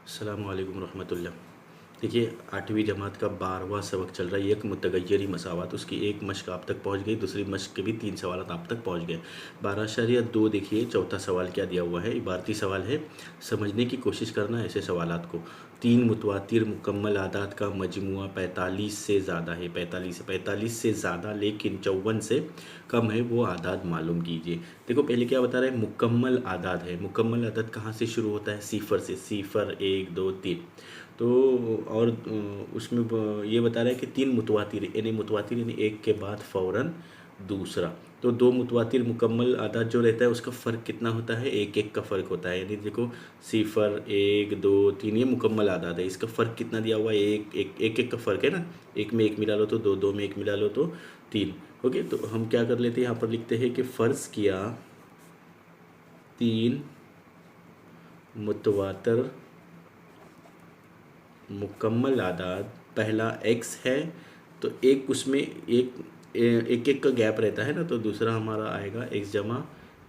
अस्सलाम वालेकुम रहमतुल्लाह। देखिए 8वीं जमात का 12वां सबक चल रहा है, एक मुतगय्यरी मसावत। उसकी एक मश्क आप तक पहुंच गई, दूसरी मश्क के भी 3 सवाल आप तक पहुंच गए। 12.2 देखिए चौथा सवाल क्या दिया हुआ है, इबारती सवाल है। समझने की कोशिश करना ऐसे सवालात को। 3 मुतवातिर मुकम्मल आदात का मजमुआ 45 से ज़्यादा है। 45 से ज़्यादा लेकिन 54 से कम है, वो आदात मालूम कीजिए। देखो पहले क्या बता रहा है, मुकम्मल आदात है। मुकम्मल आदात कहाँ से शुरू होता है? सिफर से। सिफर 1 2 3। तो और उसमें ये बता रहा है कि 3 मुतवातिर, यानी मुतवातिर यानी एक के बाद फ़ौरन दूसरा। तो 2 मुतवातिर मुकम्मल आदात जो रहता है उसका फ़र्क कितना होता है? एक एक का फ़र्क होता है। यानी देखो सिफर 1 2 3 ये मुकम्मल आदात है, इसका फ़र्क कितना दिया हुआ है? एक का फ़र्क है ना। एक में एक मिला लो तो दो, दो में एक मिला लो तो 3। ओके, तो हम क्या कर लेते हैं, यहाँ पर लिखते हैं कि फ़र्ज़ किया 3 मुतवातर मुकम्मल आदात, पहला x है तो एक उसमें एक का गैप रहता है ना, तो दूसरा हमारा आएगा x जमा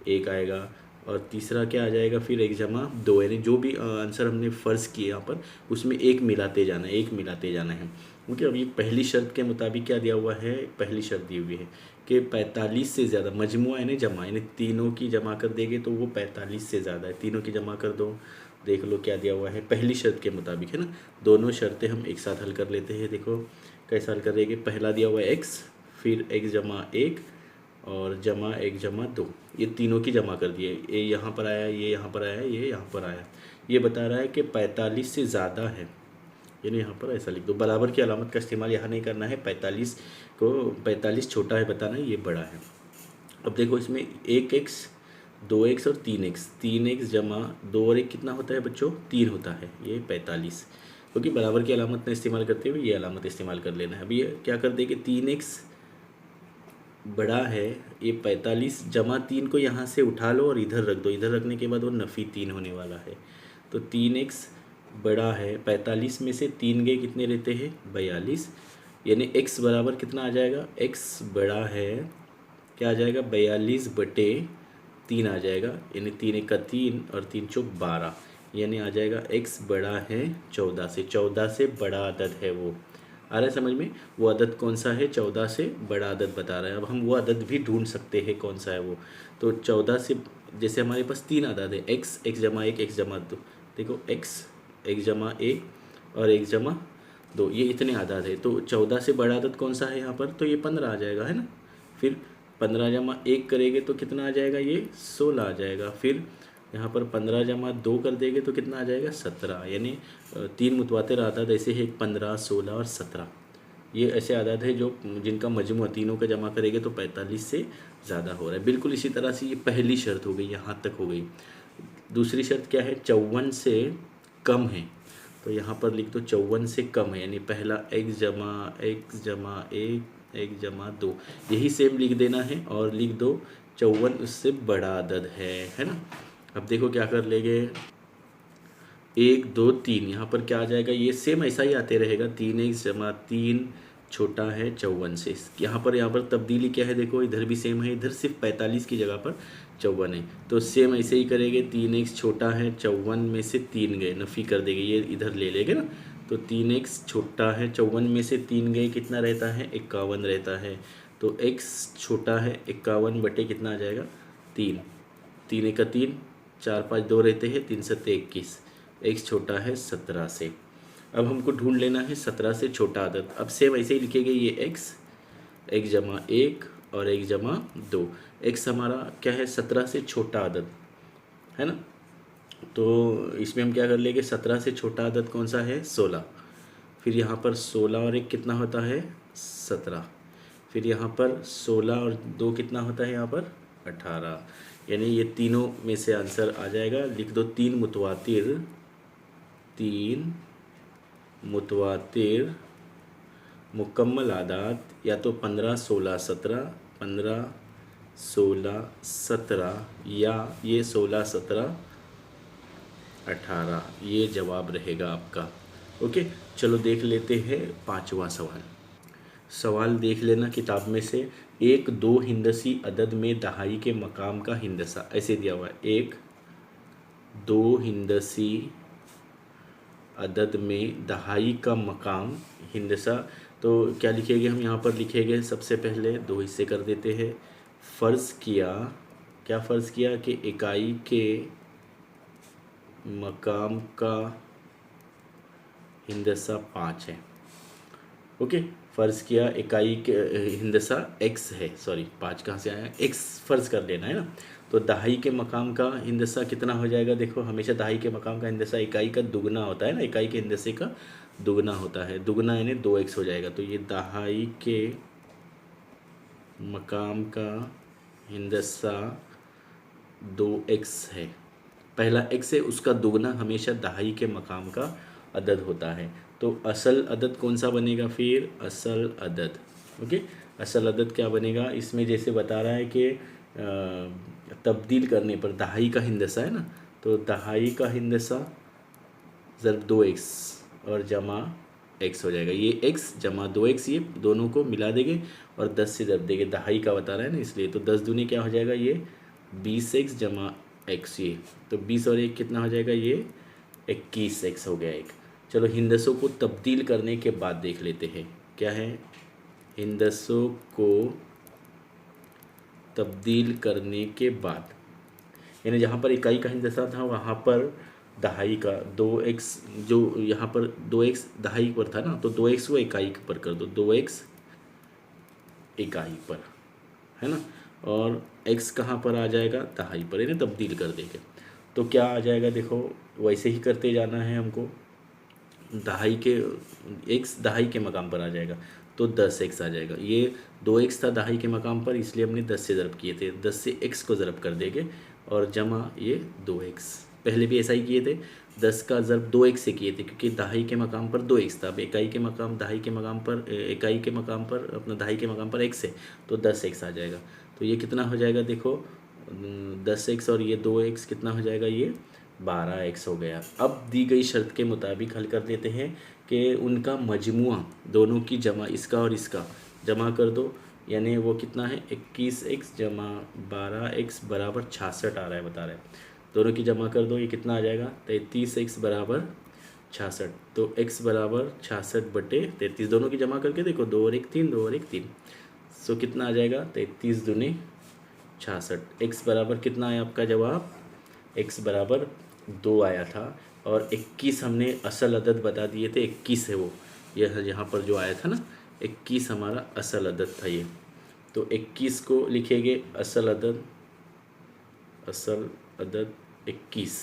1 आएगा, और तीसरा क्या आ जाएगा फिर x जमा 2। यानी जो भी आंसर हमने फ़र्ज़ किए यहाँ पर उसमें एक मिलाते जाना है, एक मिलाते जाना है। क्योंकि अब ये पहली शर्त के मुताबिक क्या दिया हुआ है, पहली शर्त दी हुई है कि 45 से ज़्यादा मजमुआ यानी जमा, यानी तीनों की जमा कर देंगे तो वो 45 से ज़्यादा है। तीनों की जमा कर दो, देख लो क्या दिया हुआ है पहली शर्त के मुताबिक, है ना। दोनों शर्तें हम एक साथ हल कर लेते हैं। देखो कैसा हल करेंगे, पहला दिया हुआ है x, फिर x जमा 1 और जमा 1 जमा 2, ये तीनों की जमा कर दिए। ये यहाँ पर आया, ये यहाँ पर आया, ये यहाँ पर आया। ये बता रहा है कि 45 से ज़्यादा है, यानी यहाँ पर ऐसा लिख दो। बराबर की अलामत का इस्तेमाल यहाँ नहीं करना है। 45 को 45 छोटा है बताना है, ये बड़ा है। अब देखो इसमें 1x 2x और 3x, 3x जमा 2 और 1 कितना होता है बच्चों? 3 होता है, ये 45। क्योंकि बराबर की अलामत में इस्तेमाल करते हुए ये अलामत इस्तेमाल कर लेना है। अभी ये क्या कर देंगे, 3x बड़ा है, ये 45 जमा 3 को यहाँ से उठा लो और इधर रख दो। इधर रखने के बाद वो नफ़ी 3 होने वाला है। तो 3x बड़ा है, 45 में से 3 गए कितने रहते हैं? 42। यानी x बराबर कितना आ जाएगा? x बड़ा है, क्या आ जाएगा? 42/3 आ जाएगा। यानी 3 1 का 3 और 3 चौक 12, यानी आ जाएगा x बड़ा है 14 से। 14 से बड़ा अदद है वो। आ रहा है समझ में? वो अदद कौन सा है? 14 से बड़ा अदद बता रहा है। अब हम वो अदद भी ढूंढ सकते हैं कौन सा है वो। तो 14 से, जैसे हमारे पास 3 अदद है, x जमा 1 x जमा 2। देखो x जमा 1 और 1 जमा 2, ये इतने अदद है। तो 14 से बड़ा अदद कौन सा है यहाँ पर? तो ये 15 आ जाएगा, है ना। फिर 15 जमा 1 करेंगे तो कितना आ जाएगा? ये 16 आ जाएगा। फिर यहाँ पर 15 जमा 2 कर देंगे तो कितना आ जाएगा? 17। यानी 3 मुतवातिर आदाद ऐसे है, 15 16 और 17। ये ऐसे आदाद है जो जिनका मजमू तीनों का जमा करेंगे तो 45 से ज़्यादा हो रहा है। बिल्कुल इसी तरह से ये पहली शर्त हो गई, यहाँ तक हो गई। दूसरी शर्त क्या है? 54 से कम है। तो यहाँ पर लिख दो 54 से कम है, यानी पहला x जमा 1 जमा 2, यही सेम लिख देना है और लिख दो 54 उससे बड़ा अदद है ना। अब देखो क्या कर लेंगे, 1 2 3, यहाँ पर क्या आ जाएगा? ये सेम ऐसा ही आते रहेगा। 3x जमा 3 छोटा है 54 से। यहाँ पर तब्दीली क्या है? देखो इधर भी सेम है, इधर सिर्फ 45 की जगह पर 54 है। तो सेम ऐसे ही करेंगे, 3x छोटा है 54 में से 3 गए, नफ़ी कर देंगे, ये इधर ले लेंगे ना। तो 3x छोटा है 54 में से 3 गए, कितना रहता है? 51 रहता है। तो x छोटा है 51 बटे कितना आ जाएगा? 3। 3 1 का 3, 4 5 2 रहते हैं, 3 7 21। x छोटा है 17 से। अब हमको ढूंढ लेना है 17 से छोटा अदद। अब सेम ऐसे ही लिखेंगे, ये x जमा 1 और 1 जमा 2। x हमारा क्या है? 17 से छोटा अदद, है ना। तो इसमें हम क्या कर लेंगे, 17 से छोटा अदद कौन सा है? 16। फिर यहाँ पर 16 और 1 कितना होता है? 17। फिर यहाँ पर 16 और 2 कितना होता है? यहाँ पर 18। यानी ये तीनों में से आंसर आ जाएगा। लिख दो 3 मुतवातिर मुकम्मल आदात, या तो 15 16 17, 15 16 17, या ये 16 17 18, ये जवाब रहेगा आपका। ओके, चलो देख लेते हैं 5वां सवाल। सवाल देख लेना किताब में से। 1 2 हिंदसी अदद में दहाई के मकाम का हिंदसा, ऐसे दिया हुआ है। 1 2 हिंदसी अदद में दहाई का मकाम हिंदसा। तो क्या लिखेंगे हम यहाँ पर? लिखेंगे सबसे पहले दो हिस्से कर देते हैं। फ़र्ज़ किया, क्या फ़र्ज़ किया कि इकाई के मकाम का हिंदसा 5 है। ओके, फ़र्ज़ किया इकाई के हिंदसा x है, सॉरी 5 कहाँ से आया, x फ़र्ज़ कर लेना है ना। तो दहाई के मकाम का हिंदसा कितना हो जाएगा? देखो हमेशा दहाई के मकाम का हिंदसा इकाई का दुगना होता है ना, इकाई के हिंदसे का दुगना होता है, दुगना यानी 2x हो जाएगा। तो ये दहाई के मकाम का हिंदसा 2x है। पहला x है, उसका दुगना हमेशा दहाई के मकाम का अदद होता है। तो असल अदद कौन सा बनेगा फिर? असल अदद। ओके, असल अदद क्या बनेगा? इसमें जैसे बता रहा है कि तब्दील करने पर दहाई का हिंदसा है ना, तो दहाई का हिंदसा ज़रब 2x और जमा x हो जाएगा। ये x जमा 2x, ये दोनों को मिला देंगे और 10 से ज़रब देंगे। दहाई का बता रहा है ना, इसलिए तो 10 दूनी क्या हो जाएगा? ये 20x जमा x, ये तो 20 और 1 कितना हो जाएगा? ये 21x हो गया एक। चलो हिंदसों को तब्दील करने के बाद देख लेते हैं क्या है। हिंदसों को तब्दील करने के बाद, यानी जहाँ पर इकाई का हिंदसा था वहाँ पर दहाई का 2x, जो यहाँ पर 2x दहाई पर था ना, तो 2x को इकाई पर कर दो, 2x इकाई पर है ना, और x कहाँ पर आ जाएगा? दहाई पर, यानी तब्दील कर देंगे। तो क्या आ जाएगा? देखो वैसे ही करते जाना है हमको। दहाई के x दहाई के मकाम पर आ जाएगा तो 10x आ जाएगा। ये 2x था दहाई के मकाम पर, इसलिए हमने 10 से ज़रब किए थे, 10 से x को ज़रब कर देंगे और जमा ये 2x। पहले भी ऐसा ही किए थे, 10 का ज़रब 2x से किए थे क्योंकि दहाई के मकाम पर 2x था। अब इकाई के मकाम दहाई के मकाम पर, इकाई के मकाम पर अपना दहाई के मकाम पर x है, तो 10x आ जाएगा। तो ये कितना हो जाएगा? देखो 10x और ये 2x कितना हो जाएगा? ये 12x हो गया। अब दी गई शर्त के मुताबिक हल कर देते हैं कि उनका मजमुआ, दोनों की जमा, इसका और इसका जमा कर दो, यानी वो कितना है? 21x जमा 12x बराबर 66 आ रहा है, बता रहा है। दोनों की जमा कर दो, ये कितना आ जाएगा? 33x बराबर 66। तो x बराबर 66 बटे 33, दोनों की जमा करके देखो, 2 और 1 3, 2 और 1 3, सो कितना आ जाएगा? 33 दूनी 66। x बराबर कितना है आपका जवाब? x बराबर 2 आया था और 21 हमने असल अदद बता दिए थे, 21 है वो, यह यहाँ पर जो आया था ना 21 हमारा असल अदद था ये। तो 21 को लिखेंगे असल अदद, असल अदद 21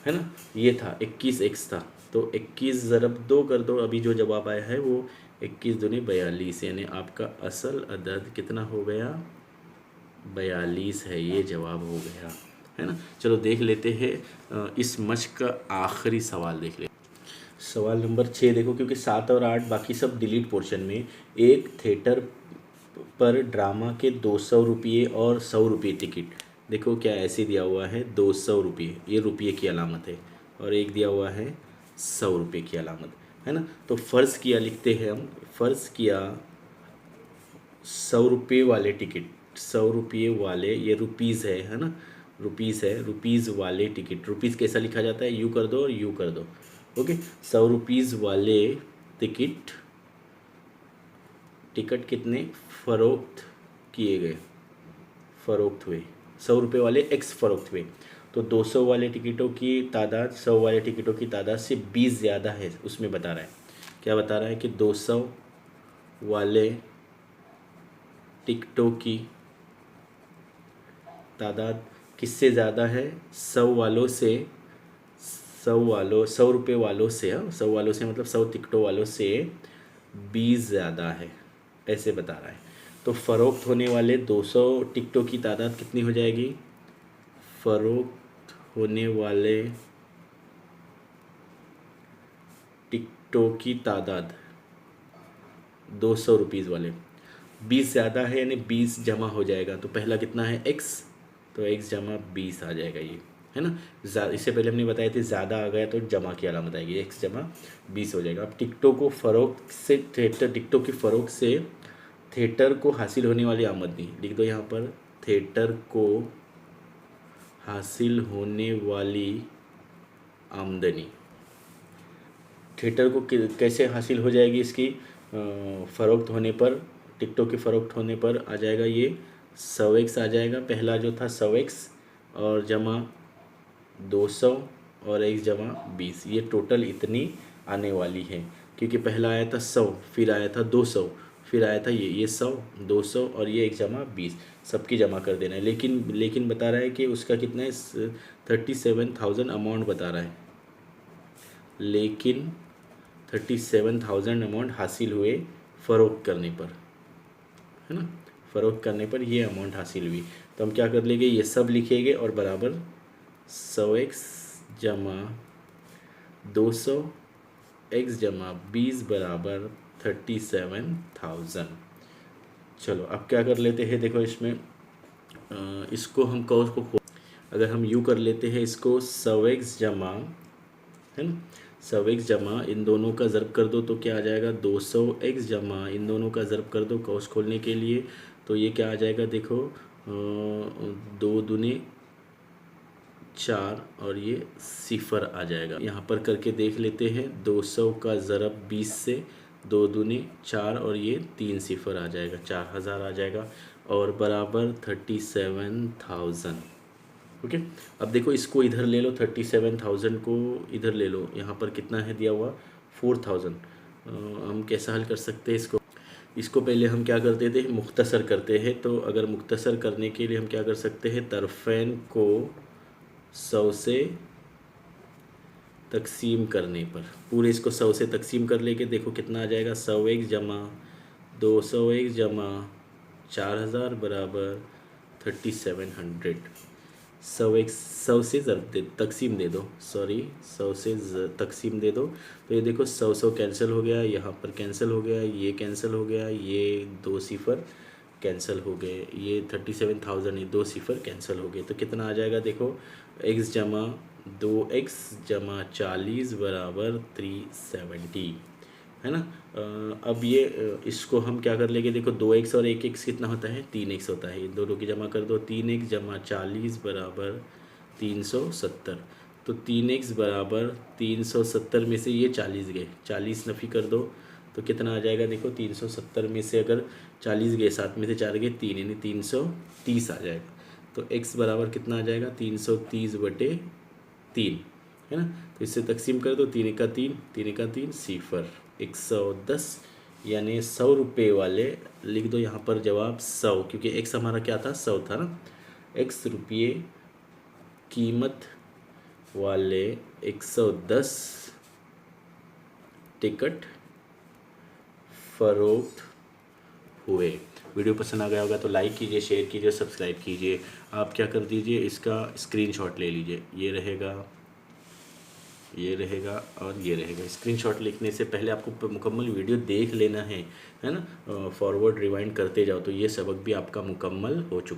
है ना, ये था 21x था। तो 21 ज़रब 2 कर दो, अभी जो जवाब आया है वो 21 दूनी 42, यानी आपका असल अदद कितना हो गया? 42 है, ये जवाब हो गया है ना। चलो देख लेते हैं इस मश्क का आखिरी सवाल देख ले। सवाल नंबर 6 देखो, क्योंकि 7 और 8 बाकी सब डिलीट पोर्शन में। एक थिएटर पर ड्रामा के 200 रुपये और 100 रुपये टिकट, देखो क्या ऐसे दिया हुआ है 200 रुपये, ये रुपये की अलामत है, और एक दिया हुआ है 100 रुपये की अलामत है ना। तो फ़र्ज़ किया लिखते हैं हम, फ़र्ज़ किया 100 रुपये वाले टिकट, 100 रुपये वाले, ये रुपीज़ है ना, रुपीज़ है, रुपीज़ वाले टिकट, रुपीज़ कैसा लिखा जाता है? यू कर दो और यू कर दो। ओके, 100 रुपीज़ वाले टिकट, टिकट कितने फ़रोख्त किए गए, फ़रोख्त हुए, 100 रुपये वाले x फ़रोख्त हुए। तो 200 वाले टिकटों की तादाद 100 वाले टिकटों की तादाद से 20 ज़्यादा है, उसमें बता रहा है। क्या बता रहा है? कि 200 वाले टिकटों की तादाद किससे ज़्यादा है? 100 वालों से, 100 रुपये वालों से, 100 वालों से मतलब 100 टिकटों वालों से 20 ज़्यादा है, ऐसे बता रहा है। तो फ़रोख्त होने वाले 200 टिकटों की तादाद कितनी हो जाएगी? फ़रोख्त होने वाले टिकटों की तादाद 200 रुपीज़ वाले, 20 ज़्यादा है यानी 20 जमा हो जाएगा। तो पहला कितना है? x, तो x जमा 20 आ जाएगा ये, है ना। इससे पहले हमने बताया थे ज़्यादा आ गया तो जमा की अलामत आएगी, x जमा 20 हो जाएगा। अब टिकटों को फ़रोख्त से, थिएटर टिकटों की फ़रोख्त से थिएटर को हासिल होने वाली आमदनी लिख दो यहाँ पर, थिएटर को हासिल होने वाली आमदनी थिएटर को कैसे हासिल हो जाएगी इसकी फ़रोख्त होने पर, टिकटों के फ़रोख्त होने पर आ जाएगा ये 100x आ जाएगा। पहला जो था 100x और जमा 200 और x जमा 20, ये टोटल इतनी आने वाली है। क्योंकि पहला आया था 100, फिर आया था 200, फिर आया था ये 100, 200 और ये x जमा 20, सबकी जमा कर देना है। लेकिन बता रहा है कि उसका कितना है, 37,000 अमाउंट बता रहा है। लेकिन 37,000 अमाउंट हासिल हुए फ़रोख्त करने पर, है ना, फ़रोख्त करने पर ये अमाउंट हासिल हुई। तो हम क्या कर लेंगे, ये सब लिखेंगे और बराबर 100x जमा 200x जमा 20 बराबर 37,000। चलो अब क्या कर लेते हैं, देखो इसमें इसको हम कॉस को अगर हम यूँ कर लेते हैं इसको 100x जमा, है ना, 100x जमा इन दोनों का ज़र्ब कर दो तो क्या आ जाएगा, 200x जमा इन दोनों का ज़र्ब कर दो कौस खोलने के लिए, तो ये क्या आ जाएगा, देखो 2 दूने 4 और ये 0 आ जाएगा। यहाँ पर करके देख लेते हैं, 200 का ज़रब 20 से, 2 दूने 4 और ये 3 0 आ जाएगा, 4000 आ जाएगा और बराबर 37,000। ओके अब देखो इसको इधर ले लो, 37,000 को इधर ले लो, यहाँ पर कितना है दिया हुआ 4,000। हम कैसा हल कर सकते हैं इसको पहले हम क्या करते थे, मुख्तसर करते हैं। तो अगर मुख्तसर करने के लिए हम क्या कर सकते हैं, तरफ़ैन को 100 से तकसीम करने पर, पूरे इसको 100 से तकसीम कर लेके देखो कितना आ जाएगा, 100x जमा 200x जमा 4000 बराबर 3700। 100 से तकसीम दे दो, सॉरी 100 से तकसीम दे दो, तो ये देखो 100 कैंसिल हो गया, यहाँ पर कैंसिल हो गया, ये कैंसिल हो गया, ये 2 0 कैंसिल हो गए, ये 37,000 ये 2 0 कैंसिल हो गए। तो कितना आ जाएगा देखो, x जमा 2x जमा 40 बराबर 370, है ना। अब ये इसको हम क्या कर लेंगे, देखो 2x और 1x कितना होता है, 3x होता है, इन दोनों की जमा कर दो, 3x जमा 40 बराबर 370। तो 3x बराबर 370 में से ये 40 गए, 40 नफ़ी कर दो तो कितना आ जाएगा, देखो 370 में से अगर 40 गए, 7 में से 4 गए 3, यानी 330 आ जाएगा। तो x बराबर कितना आ जाएगा, 330/3, है ना। तो इससे तकसीम कर दो, 3 का 3, 3 का 3 0, 110, यानी 100 रुपये वाले लिख दो यहाँ पर जवाब 100, क्योंकि x हमारा क्या था, 100 था ना। x रुपये कीमत वाले 110 टिकट फ़रोख्त हुए। वीडियो पसंद आ गया होगा तो लाइक कीजिए, शेयर कीजिए, सब्सक्राइब कीजिए। आप क्या कर दीजिए, इसका स्क्रीनशॉट ले लीजिए, ये रहेगा, ये रहेगा और ये रहेगा। स्क्रीनशॉट लिखने से पहले आपको मुकम्मल वीडियो देख लेना है ना, फॉरवर्ड रिवाइंड करते जाओ तो ये सबक भी आपका मुकम्मल हो चुका।